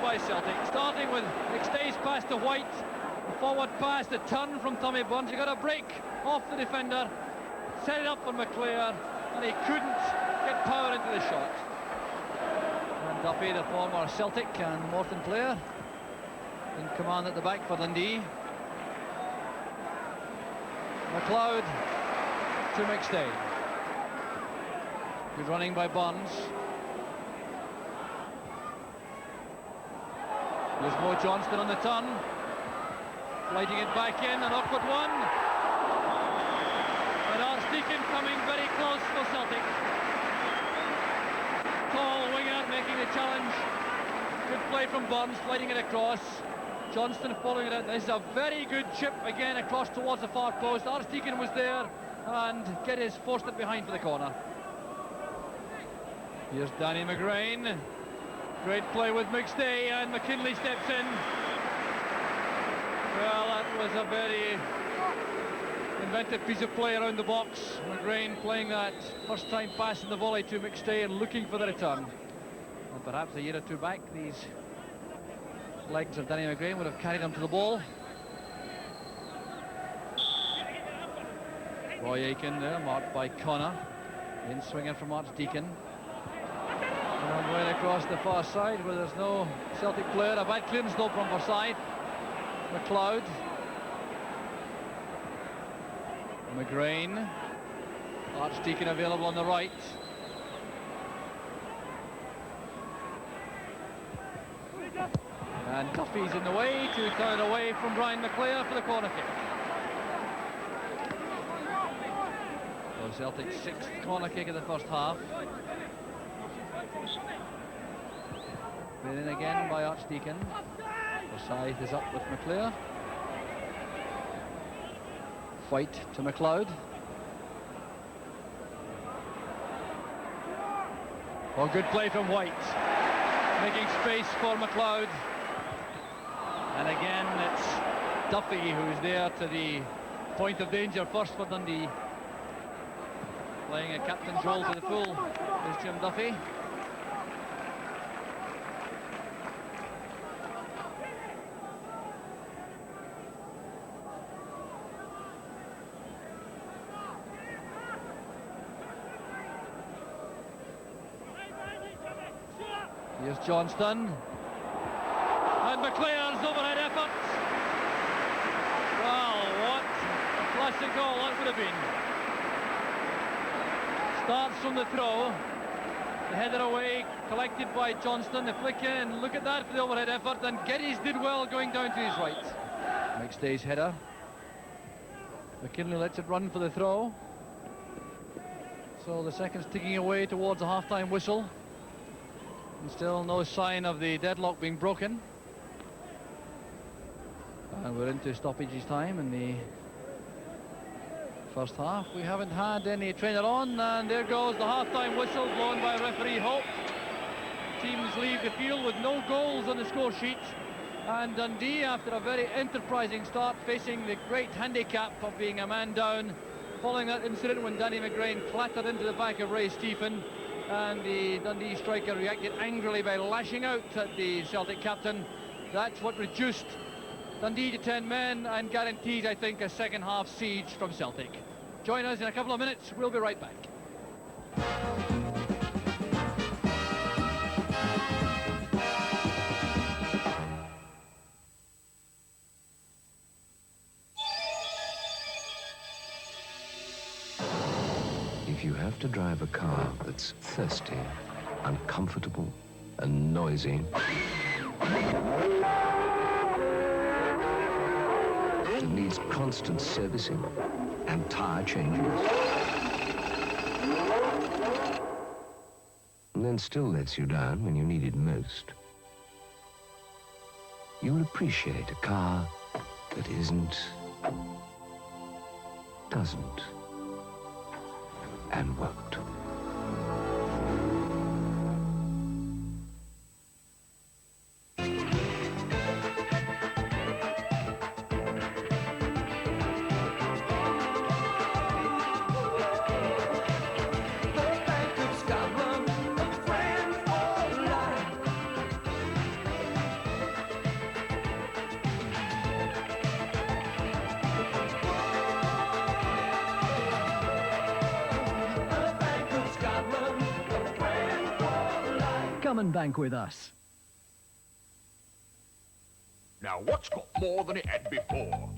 by Celtic, starting with McStay's pass to White, the forward pass, the turn from Tommy Burns. He got a break off the defender, set it up for McClare, and he couldn't get power into the shot. And Duffy, the former Celtic and Morton player, in command at the back for Dundee. McLeod to McStay. Good running by Burns. There's Mo Johnston on the turn, lighting it back in, an awkward one. And Archdeacon coming very close for Celtic. Tall winger making the challenge. Good play from Burns, sliding it across. Johnston following it out. This is a very good chip again across towards the far post. Archdeacon was there and Geddes forced it behind for the corner. Here's Danny McGrain. Great play with McStay, and McKinley steps in. Well, that was a very inventive piece of play around the box. McGrain playing that first time pass in the volley to McStay and looking for the return. And perhaps a year or two back, these legs of Danny McGrain would have carried him to the ball. Roy Aiken there, marked by Connor. In swinging from Archdeacon. And right across the far side where there's no Celtic player. A bad clearance though from Forsyth. McLeod. McGrain. Archdeacon available on the right. And Duffy's in the way to turn it away from Brian McClare for the corner kick. So Celtic's sixth corner kick of the first half. Played in again by Archdeacon. Forsyth is up with McClare. White to McLeod. Oh, good play from White. Making space for McLeod. And again, it's Duffy who's there to the point of danger first for Dundee. Playing a captain's role to the full is Jim Duffy. Here's Johnston. And McClare's overhead effort. Well, what a classic goal that would have been. Starts from the throw. The header away, collected by Johnston. The flick in. Look at that for the overhead effort. And Geddes did well going down to his right. McStay's header. McKinley lets it run for the throw. So the seconds ticking away towards a half-time whistle. And still no sign of the deadlock being broken. And we're into stoppages time in the first half. We haven't had any trainer on, and there goes the half-time whistle blown by referee Hope. Teams leave the field with no goals on the score sheet, and Dundee, after a very enterprising start, facing the great handicap of being a man down following that incident when Danny McGrain clattered into the back of Ray Stephen, and the Dundee striker reacted angrily by lashing out at the Celtic captain. That's what reduced Dundee to 10 men and guaranteed, I think, a second half siege from Celtic. Join us in a couple of minutes. We'll be right back. If you have to drive a car that's thirsty, uncomfortable, and noisy, it needs constant servicing and tire changes, and then still lets you down when you need it most, you'll appreciate a car that doesn't, and won't. Come and bank with us. Now, what's got more than it had before?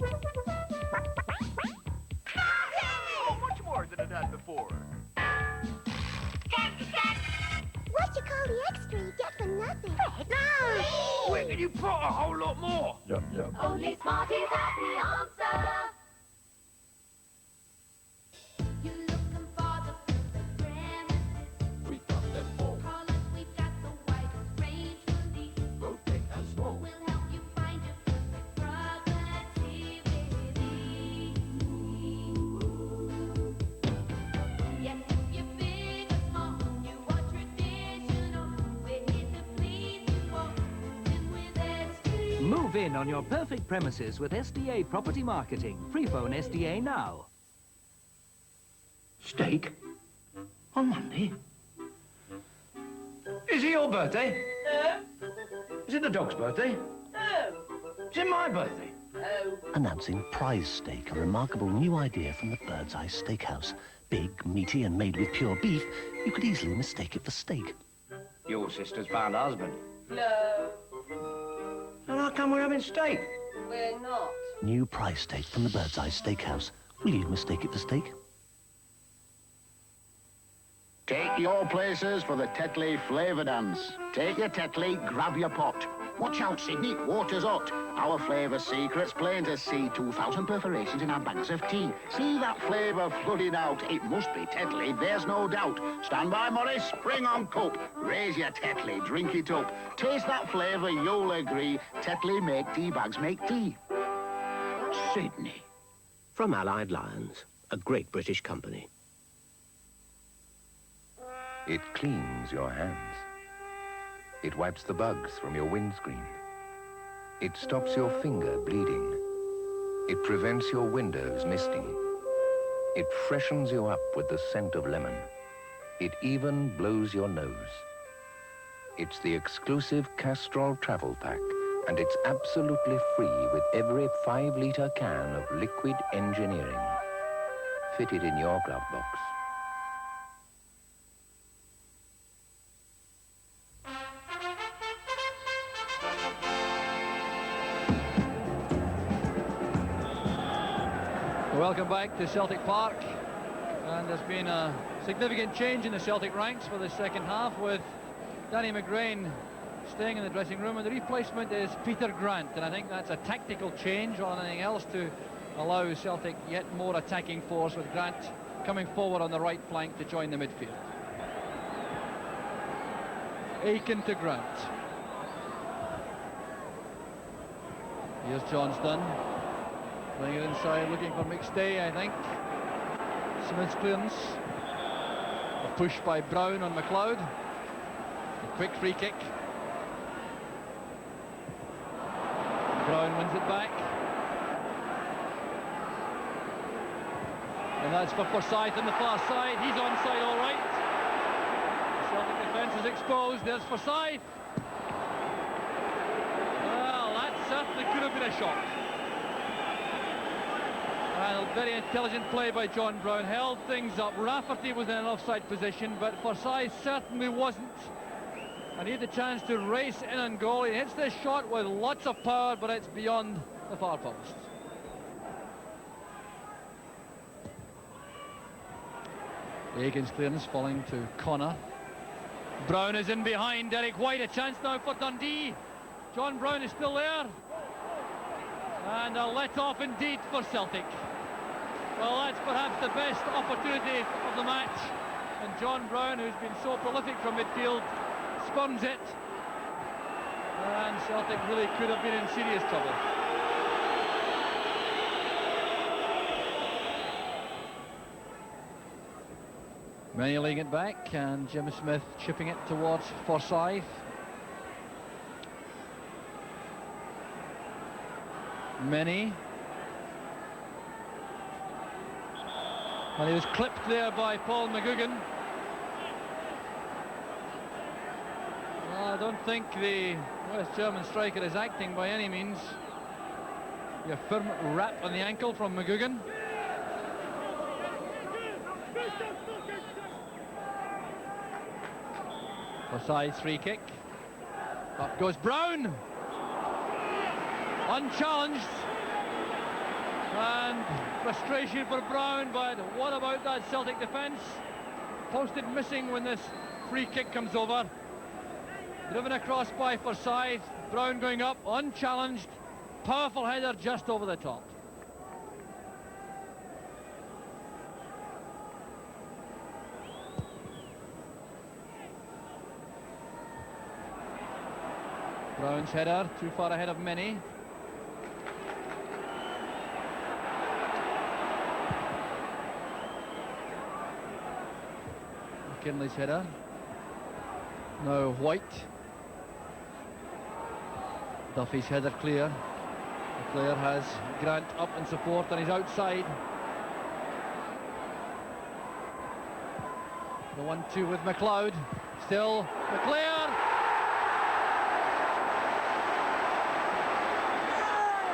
Oh, much more than it had before. What you call the extra you get for nothing? No! Where can you put a whole lot more? Only Smarties have the answer. You looking for the perfect premises? We got them all. Call us, we've got the widest range for these. Both big and small. We'll help you find your perfect property with ease. Yes, if you're big or small, you are traditional. We're here to please you all. And with SG. Move in on your perfect premises with SDA Property Marketing. Free phone SDA now. Steak? On Monday? Is it your birthday? No, Is it the dog's birthday? no, Is it my birthday? no. Announcing Prize Steak, a remarkable new idea from the Bird's Eye Steakhouse. Big, meaty and made with pure beef, you could easily mistake it for steak. Your sister's found a husband. No, And how come we're having steak? we're not. New Prize Steak from the Bird's Eye Steakhouse. Will you mistake it for steak? Take your places for the Tetley flavour dance. Take your Tetley, grab your pot. Watch out, Sydney, water's hot. Our flavour secret's plain to see. 2,000 perforations in our bags of tea. See that flavour flooding out. It must be Tetley, there's no doubt. Stand by, Morris, bring on cup. Raise your Tetley, drink it up. Taste that flavour, you'll agree. Tetley make tea bags make tea. Sydney. From Allied Lions, a great British company. It cleans your hands. It wipes the bugs from your windscreen. It stops your finger bleeding. It prevents your windows misting. It freshens you up with the scent of lemon. It even blows your nose. It's the exclusive Castrol Travel Pack, and it's absolutely free with every 5-litre can of liquid engineering. Fitted in your glove box. Welcome back to Celtic Park, and there's been a significant change in the Celtic ranks for the second half, with Danny McGrain staying in the dressing room, and the replacement is Peter Grant, and I think that's a tactical change rather than anything else to allow Celtic yet more attacking force, with Grant coming forward on the right flank to join the midfield. Aiken to Grant. Here's Johnston. Playing it inside, looking for McStay, I think. Smith's clearance. A push by Brown on McLeod. A quick free kick. Brown wins it back. And that's for Forsyth on the far side. He's onside all right. The Celtic defence is exposed. There's Forsyth. Well, that certainly could have been a shot. Well, very intelligent play by John Brown, held things up. Rafferty was in an offside position, but Forsyth certainly wasn't. And he had the chance to race in on goal. He hits this shot with lots of power, but it's beyond the far post. Aiken's clearance falling to Connor. Brown is in behind Derek White. A chance now for Dundee. John Brown is still there. And a let-off indeed for Celtic. Well, that's perhaps the best opportunity of the match. And John Brown, who's been so prolific from midfield, spurns it. And Celtic really could have been in serious trouble. Manny laying it back, and Jim Smith chipping it towards Forsyth. Many. And he was clipped there by Paul McGugan. Well, I don't think the West German striker is acting by any means. A firm rap on the ankle from McGugan. Forsyth's free kick. Up goes Brown. Unchallenged. And frustration for Brown, but what about that Celtic defence? Posted missing when this free kick comes over. Driven across by Forsyth. Brown going up, unchallenged. Powerful header just over the top. Brown's header, too far ahead of many. McKinley's header. Now White. Duffy's header clear. The player has Grant up in support and he's outside. The 1-2 with McLeod. Still McLear.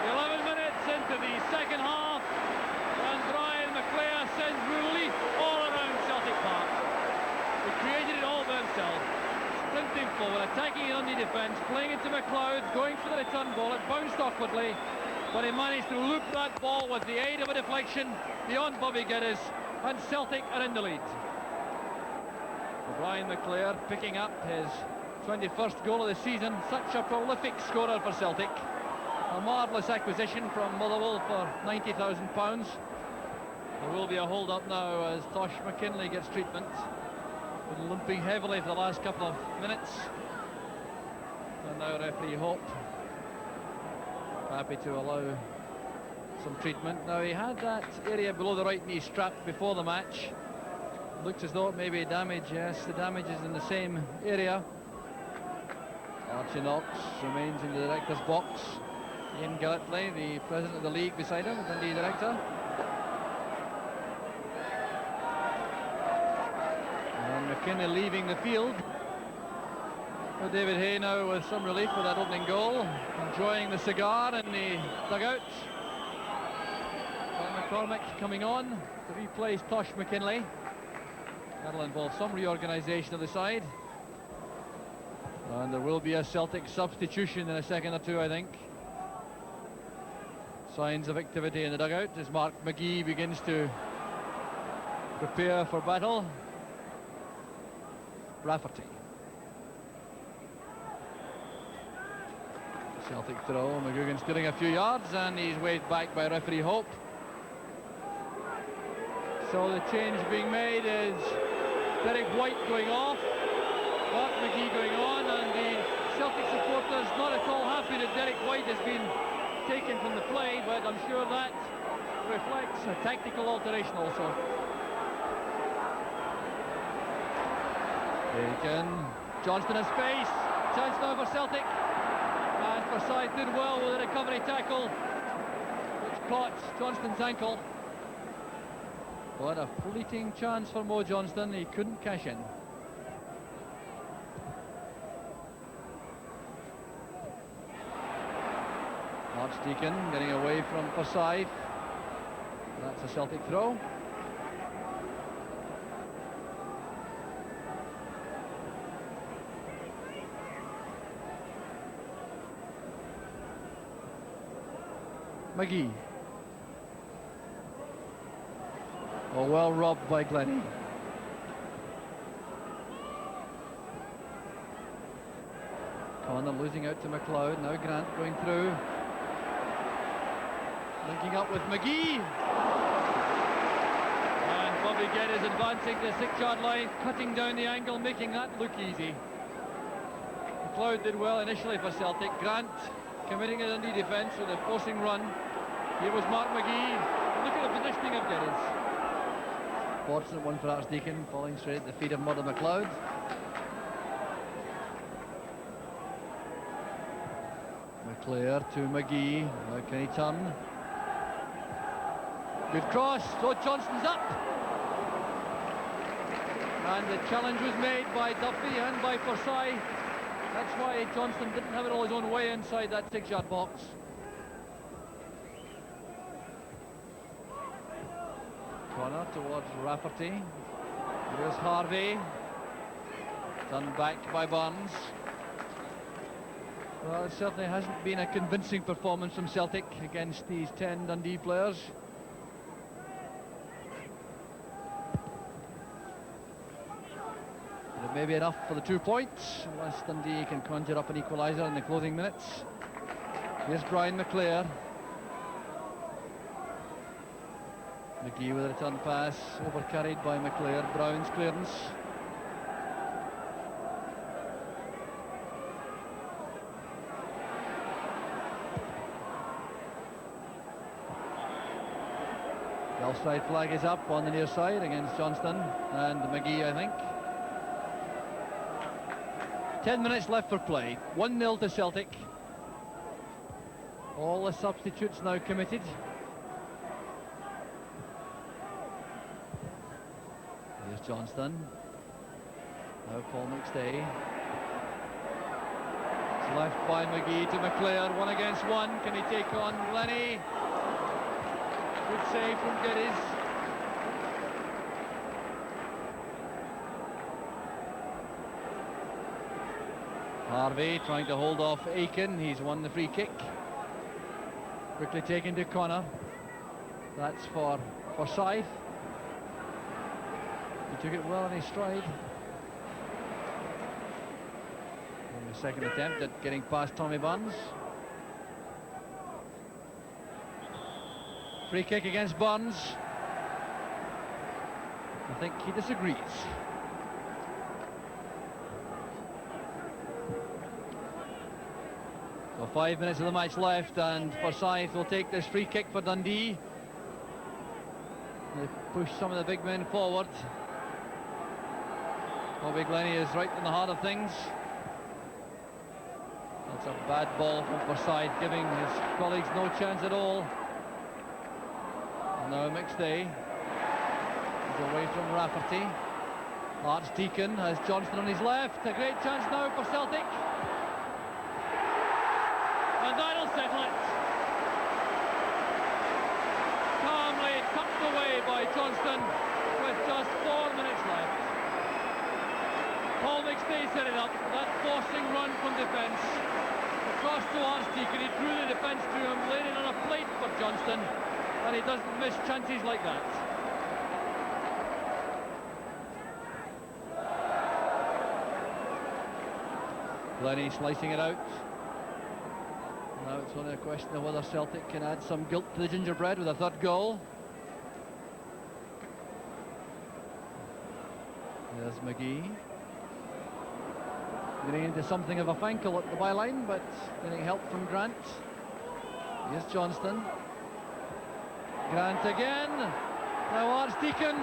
11 minutes into the second half, and Brian McLear sends relief all around Celtic Park. He created it all by himself. Sprinting forward, attacking it on the defence, playing into McLeod, going for the return ball. It bounced awkwardly, but he managed to loop that ball with the aid of a deflection beyond Bobby Geddes, and Celtic are in the lead. Brian McLear picking up his 21st goal of the season. Such a prolific scorer for Celtic. A marvellous acquisition from Motherwell for £90,000. There will be a hold-up now as Tosh McKinley gets treatment. Been limping heavily for the last couple of minutes. And now referee Hope happy to allow some treatment. Now he had that area below the right knee strapped before the match. Looks as though it may be damage. Yes, the damage is in the same area. Archie Knox remains in the director's box. Ian Gillitley, the president of the league, beside him, Dundee director. And McKinley leaving the field. Well, David Hay now with some relief with that opening goal, enjoying the cigar in the dugout. McCormick coming on to replace Tosh McKinley. That'll involve some reorganisation of the side. And there will be a Celtic substitution in a second or two, I think. Signs of activity in the dugout as Mark McGee begins to prepare for battle. Rafferty. Celtic throw. McGugan stealing a few yards and he's waved back by referee Hope. So the change being made is Derek White going off, Mark McGee going on, and the Celtic supporters not at all happy that Derek White has been taken from the play, but I'm sure that reflects a tactical alteration also. Taken. Johnston has space. Chance now for Celtic. And Forsyth did well with a recovery tackle, which caught Johnston's ankle. What a fleeting chance for Mo Johnston. He couldn't cash in. Archdeacon getting away from Forsyth. That's a Celtic throw. McGee. Oh, well robbed by Glennie. Connor losing out to McLeod. Now Grant going through. Linking up with McGee. And Bobby Geddes advancing to the 6-yard line, cutting down the angle, making that look easy. McLeod did well initially for Celtic. Grant committing a Dundee defence with a forcing run. Here was Mark McGee. Look at the positioning of Geddes. Fortunate one for Archdeacon, falling straight at the feet of Murdo McLeod. McLear to McGee. Now can he turn? Good cross. So Johnston's up. And the challenge was made by Duffy and by Forsyth. That's why Johnston didn't have it all his own way inside that 6-yard box. Connor towards Rafferty. Here's Harvey. Done back by Burns. Well, it certainly hasn't been a convincing performance from Celtic against these 10 Dundee players. But it may be enough for the 2 points, unless Dundee can conjure up an equaliser in the closing minutes. Here's Brian McClare. McGee with a return pass, overcarried by McClare. Brown's clearance. The offside flag is up on the near side against Johnston and McGee, I think. 10 minutes left for play. 1-0 to Celtic. All the substitutes now committed. Here's Johnston. Now Paul McStay. It's left by McGee to McClare. 1 against 1. Can he take on Glennie? Good save from Geddes. Harvey trying to hold off Aiken. He's won the free kick. Quickly taken to Connor. That's for Forsyth. He took it well in his stride. And the second attempt at getting past Tommy Burns. Free kick against Burns. I think he disagrees. So 5 minutes of the match left, and Forsyth will take this free kick for Dundee. They push some of the big men forward. Bobby Glennie is right in the heart of things. That's a bad ball from Forsyth, giving his colleagues no chance at all. Now McStay is away from Rafferty. Archdeacon has Johnston on his left. A great chance now for Celtic. And that'll settle it. Calmly tucked away by Johnston with just 4 minutes left. Paul McStay set it up. That forcing run from defence. Across to Archdeacon. He drew the defence to him, laid it on a plate for Johnston. And he doesn't miss chances like that. Glennie slicing it out. Now it's only a question of whether Celtic can add some guilt to the gingerbread with a third goal. There's McGee. Getting into something of a fankle at the byline, but getting help from Grant. Here's Johnston. Grant again. Now Archdeacon.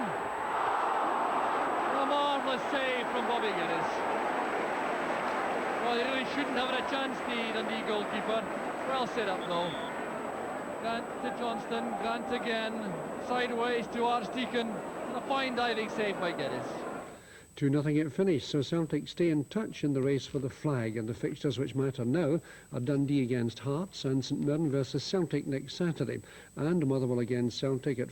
A marvellous save from Bobby Geddes. Well, he really shouldn't have had a chance, the Dundee goalkeeper. Well set up though. Grant to Johnston. Grant again. Sideways to Archdeacon. And a fine diving save by Geddes. 2-0 it finished, so Celtic stay in touch in the race for the flag, and the fixtures which matter now are Dundee against Hearts and St Mirren versus Celtic next Saturday, and Motherwell against Celtic at